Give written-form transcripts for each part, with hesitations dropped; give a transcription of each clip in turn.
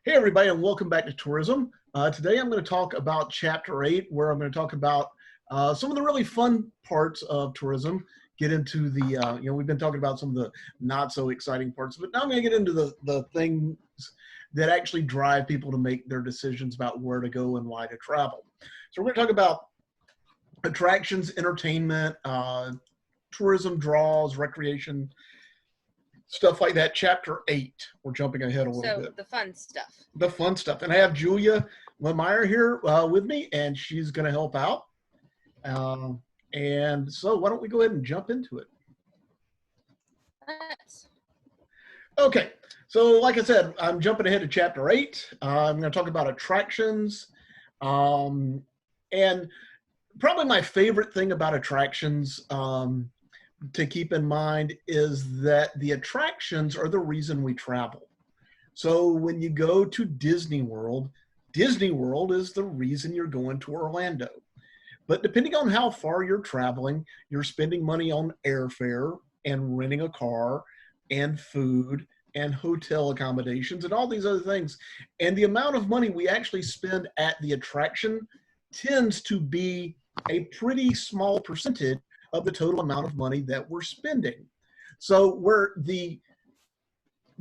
Hey everybody, and welcome back to tourism. Today I'm going to talk about chapter 8, where I'm going to talk about some of the really fun parts of tourism. Get into the, we've been talking about some of the not so exciting parts, but now I'm going to get into the things that actually drive people to make their decisions about where to go and why to travel. So we're going to talk about attractions, entertainment, tourism draws, recreation, stuff like that. Chapter 8, we're jumping ahead a little bit. So the fun stuff. The fun stuff. And I have Julia Lemire here with me, and she's going to help out. And so why don't we go ahead and jump into it? Yes. Okay, so like I said, I'm jumping ahead to chapter 8. I'm going to talk about attractions. And probably my favorite thing about attractions to keep in mind is that the attractions are the reason we travel. So when you go to Disney World is the reason you're going to Orlando. But depending on how far you're traveling, you're spending money on airfare and renting a car and food and hotel accommodations and all these other things. And the amount of money we actually spend at the attraction tends to be a pretty small percentage of the total amount of money that we're spending. So where the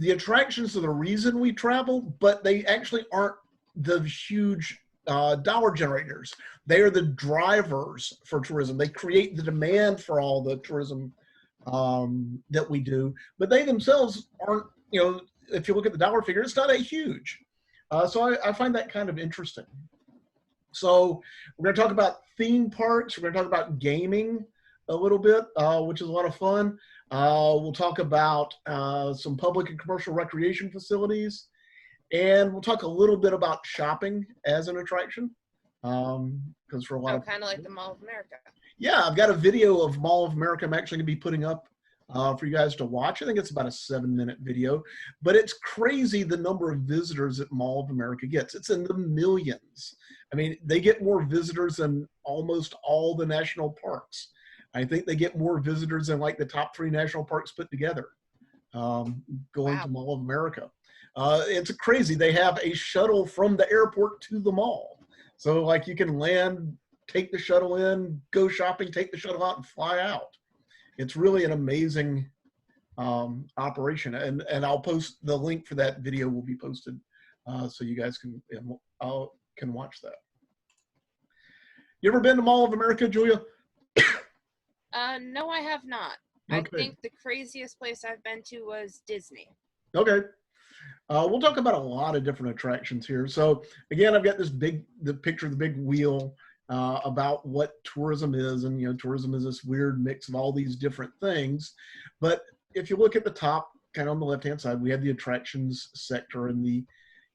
attractions are the reason we travel, but they actually aren't the huge dollar generators. They are the drivers for tourism. They create the demand for all the tourism that we do, but they themselves aren't, if you look at the dollar figure, it's not that huge. So I find that kind of interesting. So we're going to talk about theme parks. We're going to talk about gaming a little bit, which is a lot of fun. We'll talk about some public and commercial recreation facilities, and we'll talk a little bit about shopping as an attraction. Because for a lot of kind of like the Mall of America. Yeah, I've got a video of Mall of America I'm actually going to be putting up for you guys to watch. I think it's about a 7-minute video, but it's crazy the number of visitors that Mall of America gets. It's in the millions. I mean, they get more visitors than almost all the national parks. I think they get more visitors than like the top 3 national parks put together going to Mall of America. It's crazy. They have a shuttle from the airport to the mall. So like you can land, take the shuttle in, go shopping, take the shuttle out and fly out. It's really an amazing operation. And I'll post the link for that video will be posted so you guys can watch that. You ever been to Mall of America, Julia? No, I have not. Okay. I think the craziest place I've been to was Disney. Okay. We'll talk about a lot of different attractions here. So again, I've got the picture of the big wheel about what tourism is. And, tourism is this weird mix of all these different things. But if you look at the top, kind of on the left-hand side, we have the attractions sector and the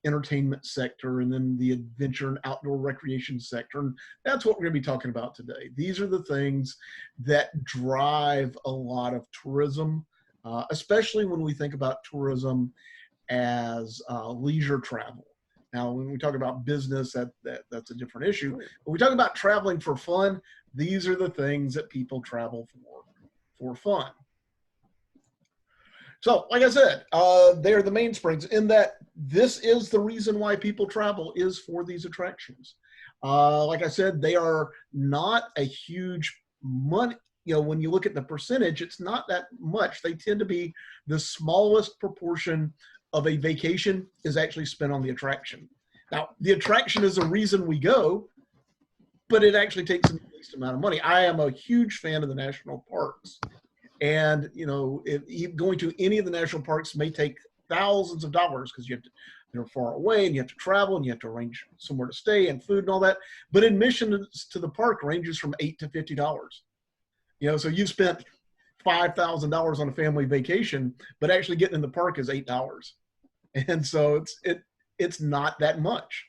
entertainment sector, and then the adventure and outdoor recreation sector. And that's what we're going to be talking about today. These are the things that drive a lot of tourism, especially when we think about tourism as leisure travel. Now, when we talk about business, that's a different issue. When we talk about traveling for fun, these are the things that people travel for fun. So, like I said, they are the mainsprings in that this is the reason why people travel is for these attractions. Like I said, they are not a huge money. When you look at the percentage, it's not that much. They tend to be the smallest proportion of a vacation is actually spent on the attraction. Now, the attraction is the reason we go, but it actually takes the least amount of money. I am a huge fan of the national parks. And, going to any of the national parks may take thousands of dollars because they're far away and you have to travel and you have to arrange somewhere to stay and food and all that. But admission to the park ranges from $8 to $50. So you spent $5,000 on a family vacation, but actually getting in the park is $8. And so it's not that much.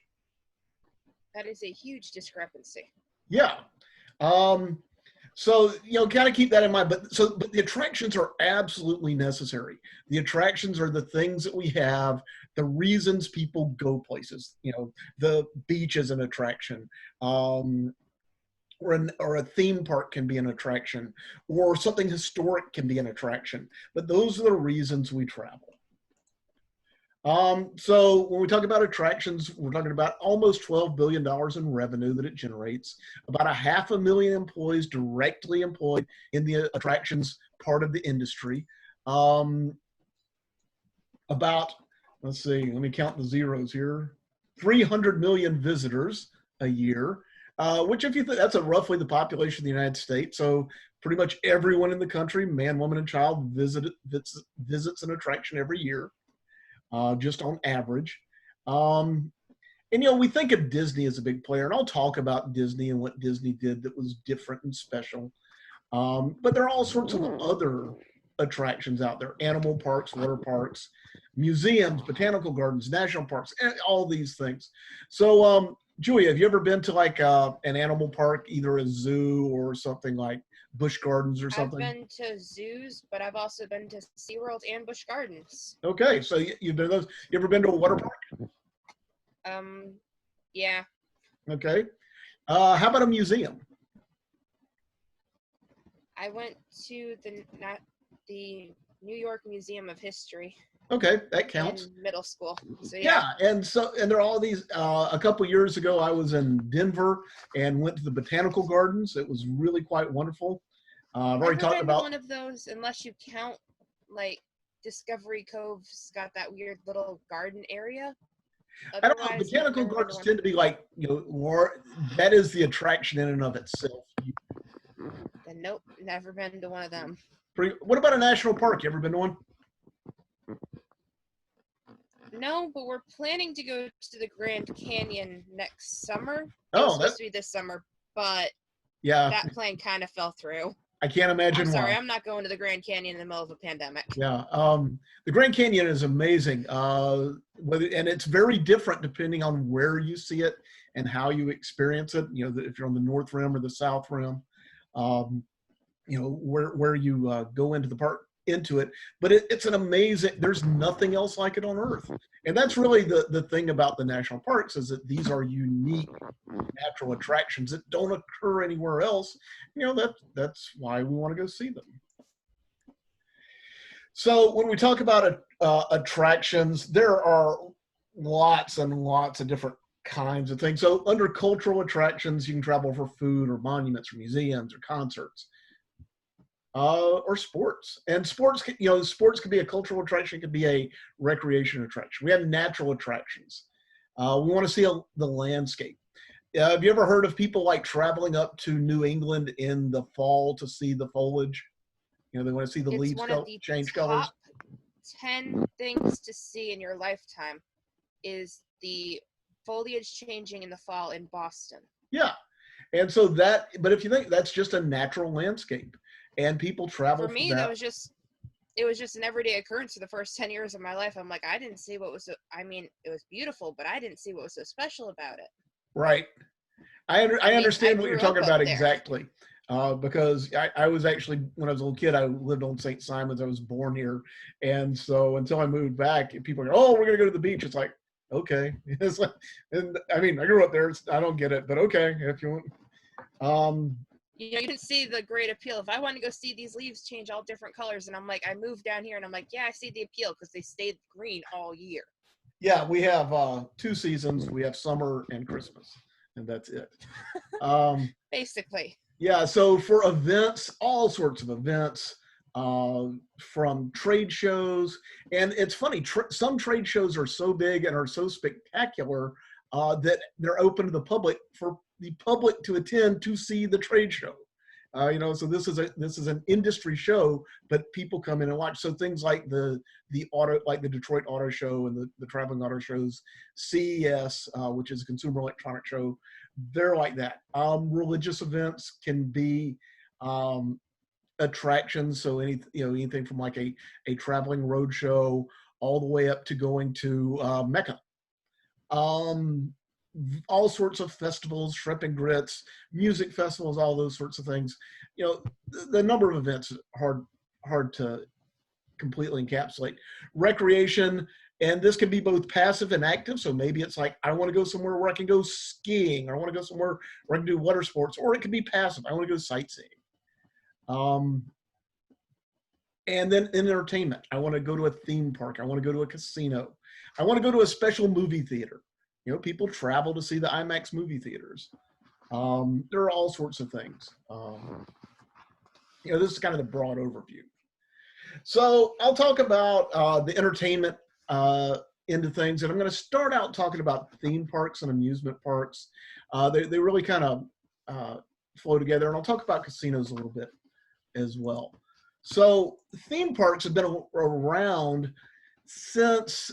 That is a huge discrepancy. Yeah. So, kind of keep that in mind. But the attractions are absolutely necessary. The attractions are the things that we have, the reasons people go places. The beach is an attraction. Or a theme park can be an attraction, or something historic can be an attraction. But those are the reasons we travel. So when we talk about attractions, we're talking about almost $12 billion in revenue that it generates, about 500,000 employees directly employed in the attractions part of the industry. Um, about, let's see, let me count the zeros here, 300 million visitors a year, which if you think that's roughly the population of the United States. So pretty much everyone in the country, man, woman, and child visits an attraction every year, just on average. And we think of Disney as a big player, and I'll talk about Disney and what Disney did that was different and special. But there are all sorts of other attractions out there: animal parks, water parks, museums, botanical gardens, national parks, all these things. So, Julia, have you ever been to like an animal park, either a zoo or something like Busch Gardens or something? I've been to zoos, but I've also been to SeaWorld and Busch Gardens. Okay, so you've been to those. You ever been to a water park? Yeah. Okay. How about a museum? I went to the New York Museum of History. Okay, that counts. In middle school. So yeah, and there are all these. A couple years ago, I was in Denver and went to the botanical gardens. It was really quite wonderful. I've already talked about one of those, unless you count like Discovery Cove's got that weird little garden area. I don't know. Botanical gardens tend to be like, more. That is the attraction in and of itself. Then nope, never been to one of them. What about a national park? You ever been to one? No, but we're planning to go to the Grand Canyon next summer. Oh, it was supposed to be this summer, but yeah, that plan kind of fell through. I can't imagine. I'm sorry, I'm not going to the Grand Canyon in the middle of a pandemic. Yeah, the Grand Canyon is amazing, and it's very different depending on where you see it and how you experience it. If you're on the North Rim or the South Rim, where you go into the park into it. But it's an amazing. There's nothing else like it on Earth, and that's really the thing about the national parks, is that these are unique natural attractions that don't occur anywhere else. That's why we want to go see them. So when we talk about attractions, there are lots and lots of different kinds of things. So under cultural attractions, you can travel for food or monuments or museums or concerts. Or sports. And sports could be a cultural attraction, it could be a recreation attraction. We have natural attractions. We want to see the landscape. Have you ever heard of people like traveling up to New England in the fall to see the foliage? They want to see the leaves change colors. 10 things to see in your lifetime is the foliage changing in the fall in Boston. Yeah. And so but if you think that's just a natural landscape, and people travel for me, it was just an everyday occurrence for the first 10 years of my life. I'm like, I didn't see what was, it was beautiful, but I didn't see what was so special about it. Right. I understand what you're talking about exactly. Because I was actually, when I was a little kid, I lived on St. Simons. I was born here. And so until I moved back, people go, oh, we're going to go to the beach. It's like, okay. It's like, and I grew up there. I don't get it, but okay, if you want. You didn't see the great appeal. If I wanted to go see these leaves change all different colors, and I'm like, I moved down here, and I'm like, yeah, I see the appeal because they stayed green all year. Yeah, we have 2 seasons. We have summer and Christmas, and that's it. Basically. Yeah, so for events, all sorts of events, from trade shows. And it's funny, some trade shows are so big and are so spectacular that they're open to the public, for the public to attend to see the trade show. So this is an industry show, but people come in and watch. So things like the Detroit Auto Show and the traveling auto shows, CES, which is a consumer electronic show, they're like that. Religious events can be attractions. So anything from like a traveling road show all the way up to going to Mecca. All sorts of festivals, shrimp and grits, music festivals, all those sorts of things. The number of events is hard to completely encapsulate. Recreation, and this can be both passive and active. So maybe it's like, I want to go somewhere where I can go skiing, or I want to go somewhere where I can do water sports, or it can be passive. I want to go sightseeing. And then in entertainment, I want to go to a theme park. I want to go to a casino. I want to go to a special movie theater. You know, people travel to see the IMAX movie theaters. There are all sorts of things. You know, this is kind of the broad overview. So I'll talk about the entertainment into things, and I'm going to start out talking about theme parks and amusement parks. They really kind of flow together, and I'll talk about casinos a little bit as well. So theme parks have been around since,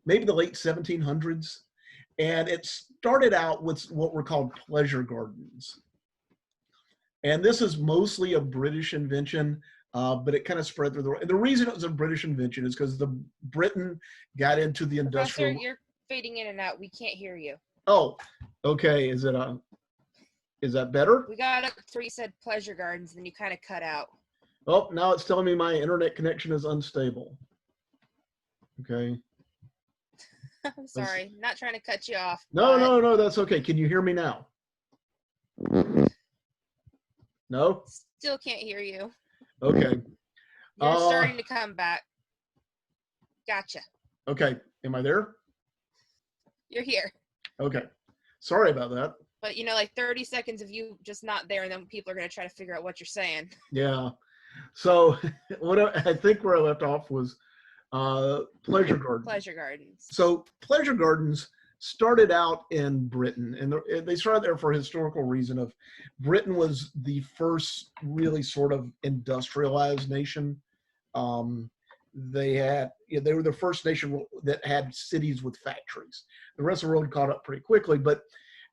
maybe the late 1700s. And it started out with what were called pleasure gardens. And this is mostly a British invention, but it kind of spread through the world. And the reason it was a British invention is because the Britain got into the industrial. Professor, you're fading in and out. We can't hear you. Oh, okay. Is that better? We got up to where you said pleasure gardens, then you kind of cut out. Oh, now it's telling me my internet connection is unstable. Okay. I'm sorry, not trying to cut you off. No, that's okay. Can you hear me now? No? Still can't hear you. Okay. You're starting to come back. Gotcha. Okay. Am I there? You're here. Okay. Sorry about that. But, you know, like 30 seconds of you just not there, and then people are going to try to figure out what you're saying. Yeah. So I think where I left off was pleasure gardens. Pleasure gardens. So pleasure gardens started out in Britain, and they started there for a historical reason of Britain was the first really sort of industrialized nation. They were the first nation that had cities with factories. The rest of the world caught up pretty quickly, but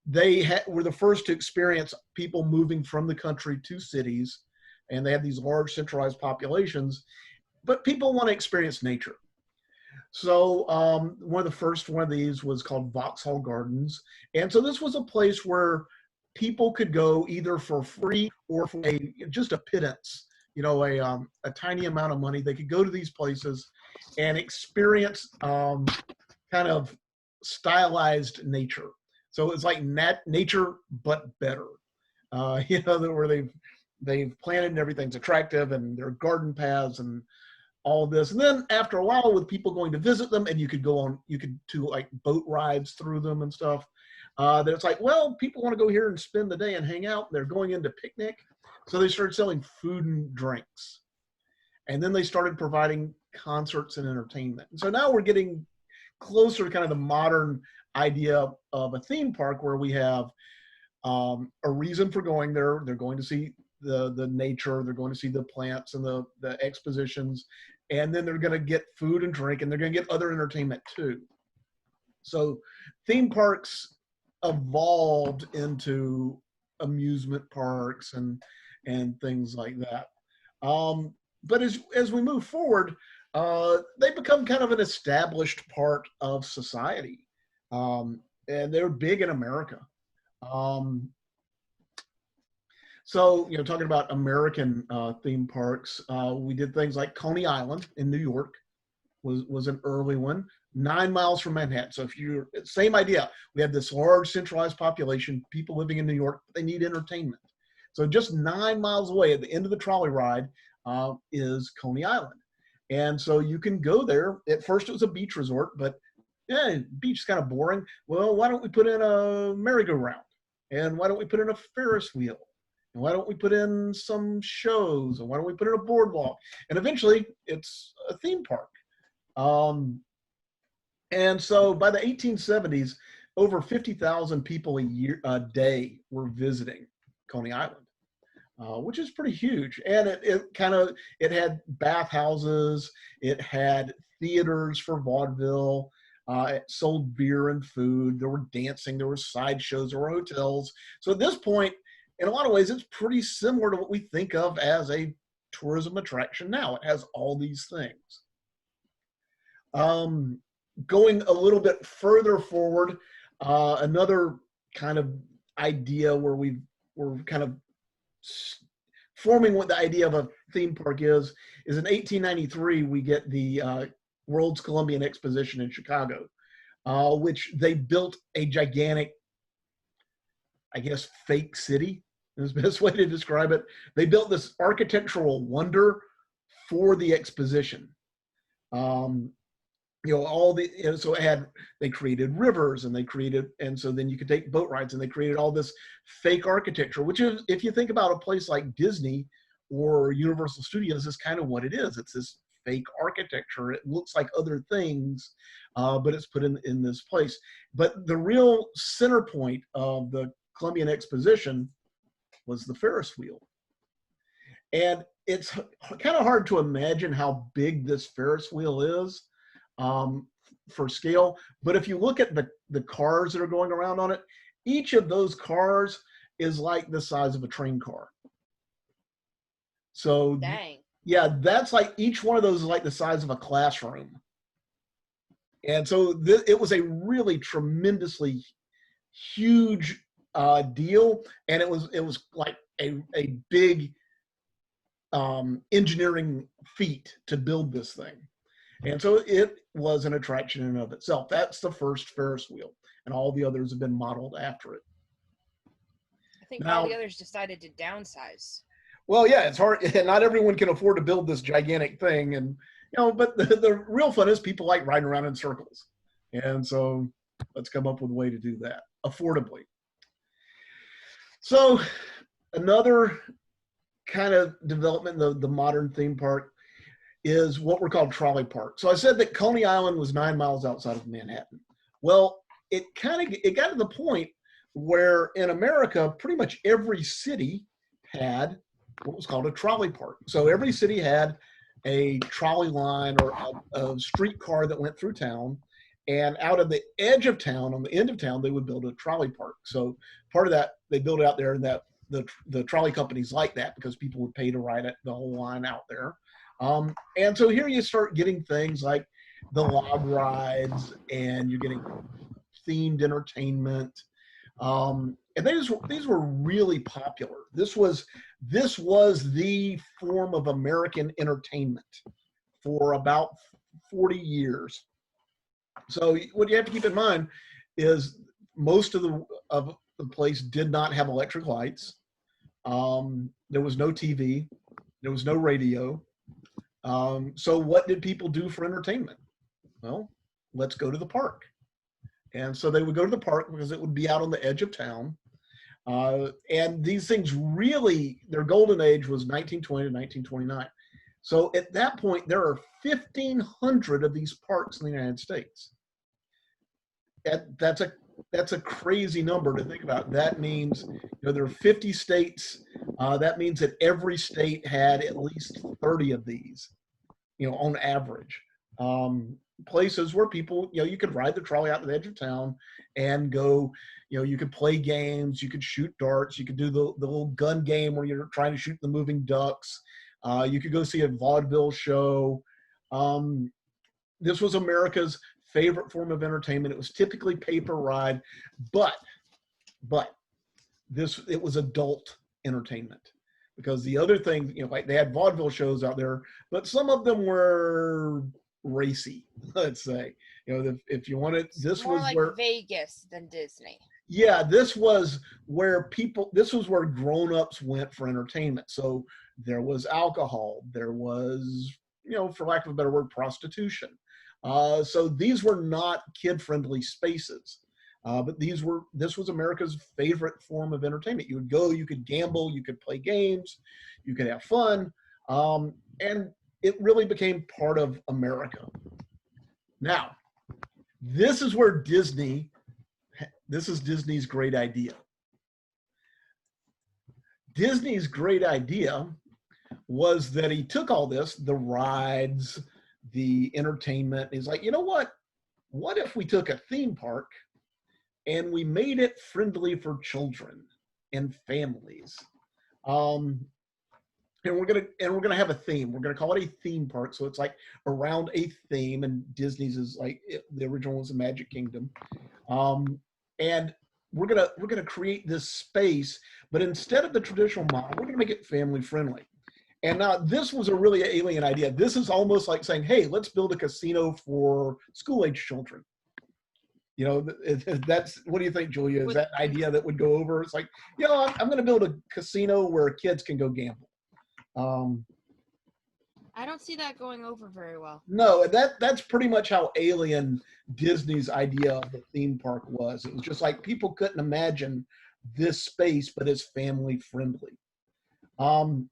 they were the first to experience people moving from the country to cities, and they had these large centralized populations, but people want to experience nature. So one of these was called Vauxhall Gardens. And so this was a place where people could go either for free or for just a pittance, you know, a tiny amount of money. They could go to these places and experience kind of stylized nature. So it's like nature, but better. You know, where they've planted and everything's attractive, and there are garden paths and all this. And then after a while, with people going to visit them, and you could do like boat rides through them and stuff, that it's like, well, people want to go here and spend the day and hang out. They're going in to picnic. So they started selling food and drinks. And then they started providing concerts and entertainment. And so now we're getting closer to kind of the modern idea of a theme park where we have a reason for going there. They're going to see the nature, they're going to see the plants and the expositions, and then they're going to get food and drink, and they're going to get other entertainment too. So theme parks evolved into amusement parks and things like that. But as we move forward, they become kind of an established part of society. And they're big in America. So, you know, talking about American theme parks, we did things like Coney Island in New York was an early one, 9 miles from Manhattan. So same idea. We have this large centralized population, people living in New York, they need entertainment. So just 9 miles away at the end of the trolley ride is Coney Island. And so you can go there. At first it was a beach resort, but yeah, beach is kind of boring. Well, why don't we put in a merry-go-round? And why don't we put in a Ferris wheel? And why don't we put in some shows? And why don't we put in a boardwalk? And eventually it's a theme park. And so by the 1870s, over 50,000 people a day were visiting Coney Island, which is pretty huge. And it had bathhouses, it had theaters for vaudeville, it sold beer and food, there were dancing, there were sideshows, there were hotels. So at this point, in a lot of ways, it's pretty similar to what we think of as a tourism attraction now. It has all these things. Going a little bit further forward, another kind of idea where we're kind of forming what the idea of a theme park is in 1893, we get the World's Columbian Exposition in Chicago, which they built a gigantic, I guess, fake city is the best way to describe it. They built this architectural wonder for the exposition. so they created rivers, and so then you could take boat rides, and they created all this fake architecture, which is, if you think about a place like Disney or Universal Studios, is kind of what it is. It's this fake architecture. It looks like other things, but it's put in this place. But the real center point of the Columbian Exposition was the Ferris wheel. And it's kind of hard to imagine how big this Ferris wheel is for scale. But if you look at the cars that are going around on it, each of those cars is like the size of a train car. So Dang. yeah, that's like, each one of those is like the size of a classroom. And so it was a really tremendously huge deal. And it was like a big engineering feat to build this thing. And so it was an attraction in and of itself. That's the first Ferris wheel, and all the others have been modeled after it. I think Now, all the others decided to downsize. well, yeah, it's hard. Not everyone can afford to build this gigantic thing, and but the real fun is people like riding around in circles, and so let's come up with a way to do that affordably. So another kind of development, the modern theme park, is what we're called trolley park. So I said that Coney Island was 9 miles outside of Manhattan. Well, it got to the point where in America, pretty much every city had what was called a trolley park. So every city had a trolley line or a streetcar that went through town, and out of the edge of town, on the end of town, they would build a trolley park. So part of that, they built it out there, and that the trolley companies like that because people would pay to ride it, the whole line out there. And so here you start getting things like the log rides, and you're getting themed entertainment. And these were really popular. This was the form of American entertainment for about 40 years. So what you have to keep in mind is most of the place did not have electric lights. There was no TV. There was no radio. So what did people do for entertainment? Well, let's go to the park. And so they would go to the park because it would be out on the edge of town. And these things really, their golden age was 1920 to 1929. So at that point, there are 1,500 of these parks in the United States. That's a crazy number to think about. That means there are 50 states. That means that every state had at least 30 of these, on average. Places where people, you could ride the trolley out to the edge of town and go, you could play games, you could shoot darts, you could do the little gun game where you're trying to shoot the moving ducks. You could go see a vaudeville show. This was America's favorite form of entertainment. It was typically pay per ride, but it was adult entertainment, because the other thing, like they had vaudeville shows out there, but some of them were racy, let's say. If you wanted, this More was like where Vegas than Disney. Yeah, this was where grown-ups went for entertainment. So there was alcohol, there was, for lack of a better word, prostitution. So these were not kid-friendly spaces. But this was America's favorite form of entertainment. You would go, you could gamble, you could play games, you could have fun. And it really became part of America. Now, this is Disney's great idea. Disney's great idea was that he took all this, the rides, the entertainment, and he's like, you know what? What if we took a theme park and we made it friendly for children and families? And we're gonna have a theme. We're gonna call it a theme park. So it's like around a theme, and Disney's is like the original was the Magic Kingdom. And we're gonna create this space, but instead of the traditional model, we're gonna make it family friendly. And now this was a really alien idea. This is almost like saying, hey, let's build a casino for school-age children. That's, what do you think, Julia? Is that an idea that would go over? It's like, I'm going to build a casino where kids can go gamble. I don't see that going over very well. No, that's pretty much how alien Disney's idea of the theme park was. It was just like people couldn't imagine this space, but it's family friendly. Um,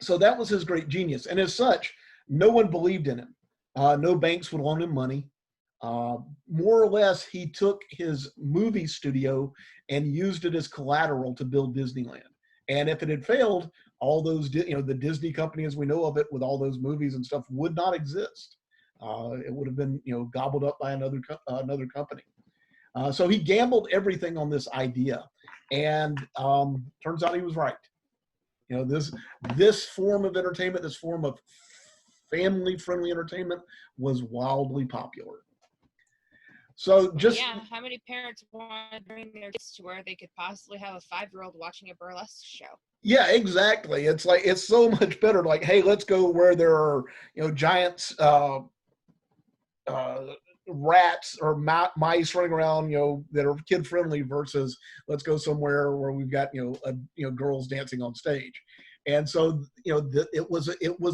so that was his great genius, and as such, no one believed in him. No banks would loan him money. Uh, More or less, he took his movie studio and used it as collateral to build Disneyland. And if it had failed, all those, the Disney company as we know of it, with all those movies and stuff, would not exist. It would have been, gobbled up by another company. So he gambled everything on this idea, and turns out he was right. This form of entertainment, this form of family-friendly entertainment, was wildly popular. So how many parents want to bring their kids to where they could possibly have a 5-year-old watching a burlesque show? Yeah, exactly. It's like, it's so much better. Like, hey, let's go where there are, giants, rats or mice running around, that are kid friendly, versus let's go somewhere where we've got, girls dancing on stage. And so, it was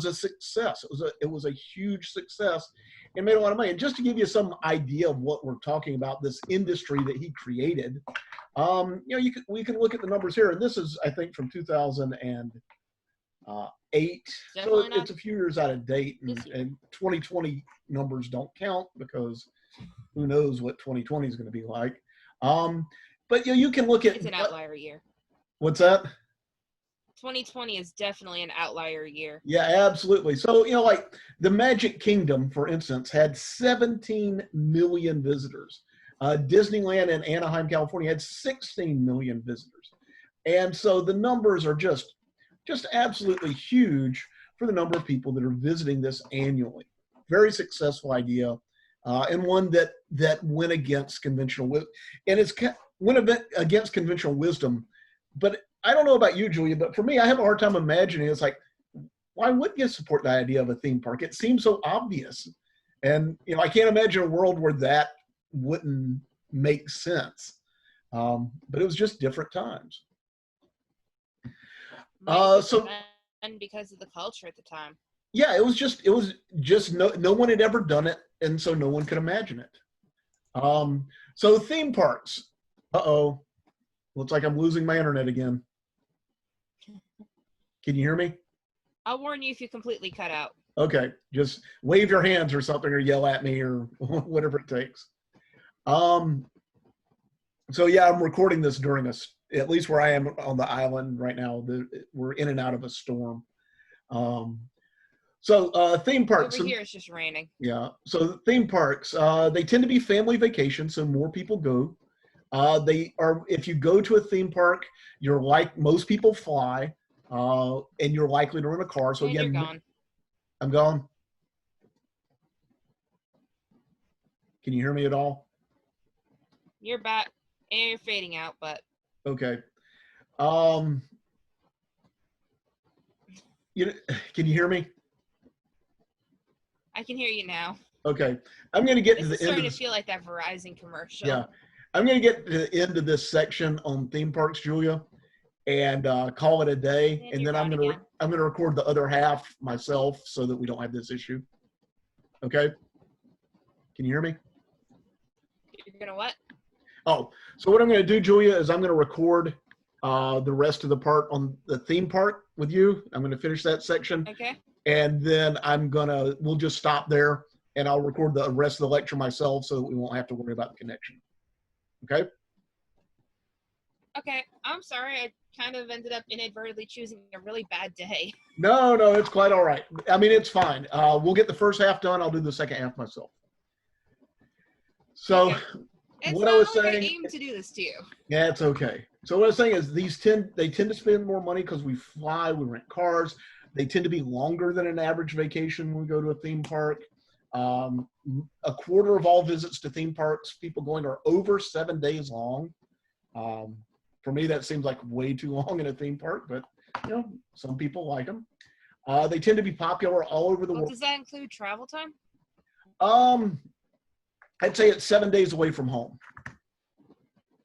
a success. It was a huge success, and made a lot of money. And just to give you some idea of what we're talking about, this industry that he created, we can look at the numbers here, and this is, I think, from 2008. So it's a few years out of date, and 2020 numbers don't count because who knows what 2020 is going to be like. But you can look at, it's an outlier year. What's that? 2020 is definitely an outlier year. Yeah, absolutely. So, like the Magic Kingdom, for instance, had 17 million visitors. Disneyland in Anaheim, California had 16 million visitors. And so the numbers are just absolutely huge for the number of people that are visiting this annually. Very successful idea, and one that went against conventional wisdom. And went against conventional wisdom. But I don't know about you, Julia, but for me, I have a hard time imagining. It's like, why wouldn't you support the idea of a theme park? It seems so obvious. And, I can't imagine a world where that wouldn't make sense. But it was just different times. And because of the culture at the time. Yeah, it was just no one had ever done it, and so no one could imagine it. So theme parks. Uh-oh. Looks like I'm losing my internet again. Can you hear me? I'll warn you if you completely cut out. Okay, just wave your hands or something, or yell at me, or whatever it takes. So yeah, I'm recording this during at least where I am on the island right now, we're in and out of a storm. So theme parks. Over here it's just raining. Yeah. So theme parks, they tend to be family vacations, so more people go. If you go to a theme park, you're like, most people fly, and you're likely to rent a car. So again, you're gone. I'm gone. Can you hear me at all? You're back, and you're fading out, but okay. Can you hear me? I can hear you now. Okay, I'm going to get to the end. It's starting to feel like that Verizon commercial. Yeah, I'm going to get to the end of this section on theme parks, Julia, and call it a day. And then I'm going to record the other half myself so that we don't have this issue. Okay. Can you hear me? You're going to what? Oh, so what I'm going to do, Julia, is I'm going to record the rest of the part on the theme park with you. I'm going to finish that section. Okay. And then we'll just stop there, and I'll record the rest of the lecture myself so that we won't have to worry about the connection. Okay? Okay. I'm sorry. I kind of ended up inadvertently choosing a really bad day. No, it's quite all right. I mean, it's fine. We'll get the first half done. I'll do the second half myself. So okay. what I was saying, I aim to do this to you. Yeah, it's okay. So what I was saying is they tend to spend more money because we fly, we rent cars. They tend to be longer than an average vacation when we go to a theme park. A quarter of all visits to theme parks, people going, are over 7 days long. For me, that seems like way too long in a theme park, but some people like them. They tend to be popular all over the world. Does that include travel time? I'd say it's 7 days away from home.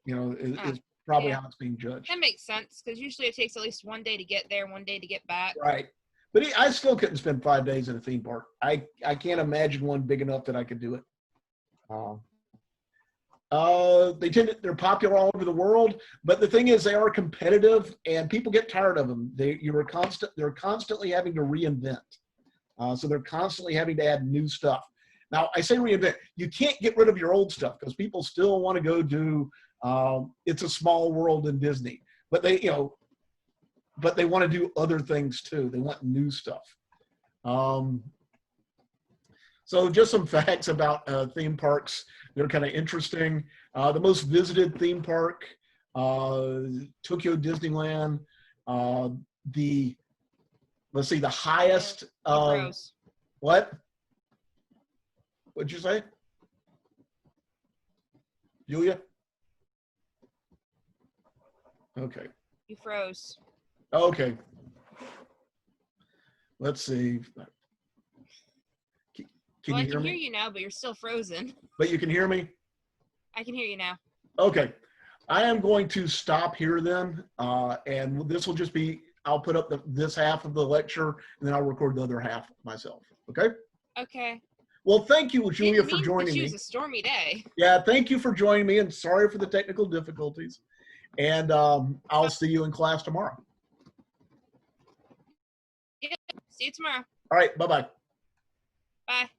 Is probably how it's being judged. That makes sense, because usually it takes at least 1 day to get there, 1 day to get back. Right. But I still couldn't spend 5 days in a theme park. I can't imagine one big enough that I could do it. They're popular all over the world, but the thing is, they are competitive, and people get tired of them. They're constantly having to reinvent. So they're constantly having to add new stuff. Now, I say reinvent. You can't get rid of your old stuff because people still want to go do It's a Small World in Disney, but they want to do other things too. They want new stuff. So just some facts about theme parks. They're kind of interesting. The most visited theme park, Tokyo Disneyland. Let's see, the highest. What? What'd you say, Julia? Okay. You froze. Okay. Let's see. Can I you hear can me? hear you now, but you're still frozen. But you can hear me? I can hear you now. Okay. I am going to stop here then, and this will just be, I'll put up this half of the lecture, and then I'll record the other half myself. Okay? Okay. Well, thank you, Julia, for Didn't mean joining to me. choose a stormy day. Yeah, thank you for joining me, and sorry for the technical difficulties. And I'll see you in class tomorrow. Yeah. See you tomorrow. All right. Bye-bye. Bye.